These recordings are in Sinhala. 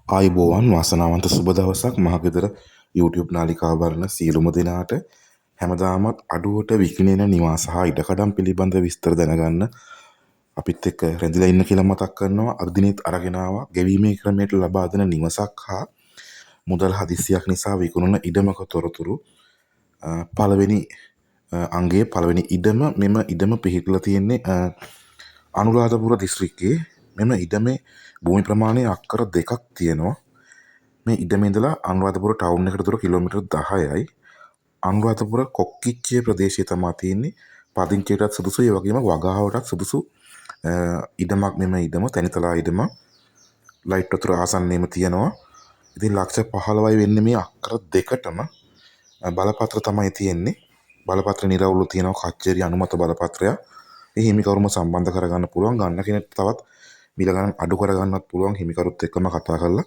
ආයුබෝවන් වාසනාවන්ත සුබ දවසක් මහගෙදර YouTube නාලිකාව බලන සියලුම දෙනාට හැමදාමත් අඩුවට විකිණෙන නිවාස හා ඉඩකඩම් පිළිබඳ විස්තර දැනගන්න අපිත් එක්ක රැඳිලා ඉන්න කියලා මතක් කරනවා. අද දිනෙත් අරගෙන ආවා ගෙවීමේ ක්‍රමයට ලබා දෙන නිවසක් හා මුදල් හදිස්සියක් නිසා විකුණන ඉඩමක තොරතුරු. පළවෙනි අංගයේ පළවෙනි ඉඩම. මෙම ඉඩම පිහිටලා තියෙන්නේ අනුරාධපුර දිස්ත්‍රික්කයේ. මෙම ඉඩමේ භූමි ප්‍රමාණය අක්කර 2ක් තියෙනවා. මේ ඉඩමේ ඉඳලා අනුරාධපුර ටවුන් එකට දුර කිලෝමීටර් 10යි. අනුරාධපුර කොක්කිච්චේ ප්‍රදේශයේ තමයි තියෙන්නේ. පදිංචියටත් සුදුසු, ඒ වගේම වගාවටත් සුදුසු ඉඩමක් මෙම ඉඩම. තනිතලා ඉඩම. ලයිට් වතුර ආසන්නයේම තියෙනවා. ඉතින් ලක්ෂ 15යි වෙන්නේ මේ අක්කර 2කටම. බලපත්‍ර තමයි තියෙන්නේ. බලපත්‍ර නිරවුල්ව තියෙනවා. කච්චේරි අනුමත බලපත්‍රයක්. මේ හිමිකරුම සම්බන්ධ කරගන්න පුළුවන්. ගන්න කෙනෙක් තවත් මිල ගණන් අඩු කරගන්නත් පුළුවන්. හිමිකරුත් එක්කම කතා කරලා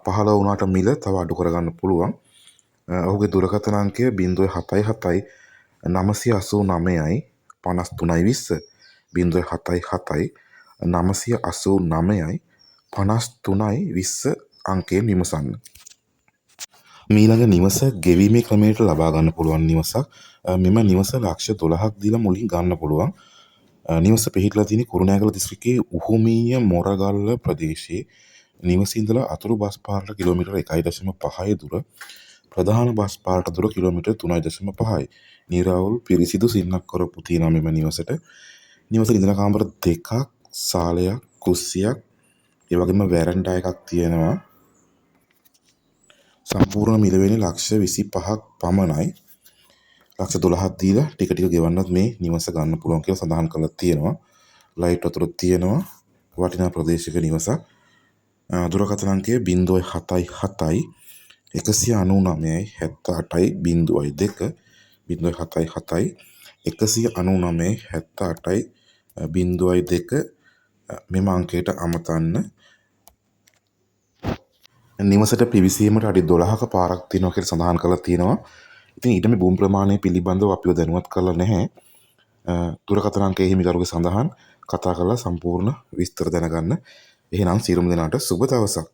පහළ වුණාට මිල තව අඩු කරගන්න පුළුවන්. ඔහුගේ දුරකථන අංකය 077 989යි 5320. 077 989යි 5320 අංකයෙන් විමසන්න. මීළඟ නිවස ගෙවීමේ ක්‍රමයට ලබා ගන්න පුළුවන් නිවසක්. මෙම නිවස ලක්ෂ 12ක් දීලා මුලින් ගන්න පුළුවන්. නිවස පිහිටලා තියෙන කුරුණෑගල දිස්ත්‍රික්කයේ උහුමීය මොරගල්ල ප්‍රදේශයේ. නිවසේ ඉඳලා අතුරු බස් පාරට කිලෝමීටර් 1.5යි දුර. ප්‍රධාන බස් පාරට දුර කිලෝමීටර් 3.5යි. නිරවුල් පිරිසිදු සින්නක් කරපු තියෙනවා මෙම නිවසට. නිවසේ ඉඳලා කාමර 2ක්, සාලයක්, කුස්සියක්, ඒ වගේම වැරන්ඩා එකක් තියෙනවා. සම්පූර්ණ මිල වෙන්නේ ලක්ෂ 25ක් පමණයි. ලක්ෂ 12ක් දීලා ටික ටික ගෙවන්නත් මේ නිවස ගන්න පුළුවන් කියලා සඳහන් කරලා තියෙනවා. ලයිට් වතුර තියෙනවා. වටිනා ප්‍රදේශයක නිවසක්. දුරකථන අංකය 077 199යි 78යි 02. 077 199යි 78යි 02. මෙම අංකයට අමතන්න. නිවසට පිවිසීමට අඩි 12ක පාරක් තියෙනවා කියලා සඳහන් කරලා තියෙනවා. ඉතින් ඊට මේ භූමි ප්‍රමාණය පිළිබඳව අපිව දැනුවත් කරලා නැහැ. දුරකථන අංකයේ හිමිකරුගේ සඳහන් කතා කරලා සම්පූර්ණ විස්තර දැනගන්න. එහෙනම් සියලුම දෙනාට සුබ දවසක්.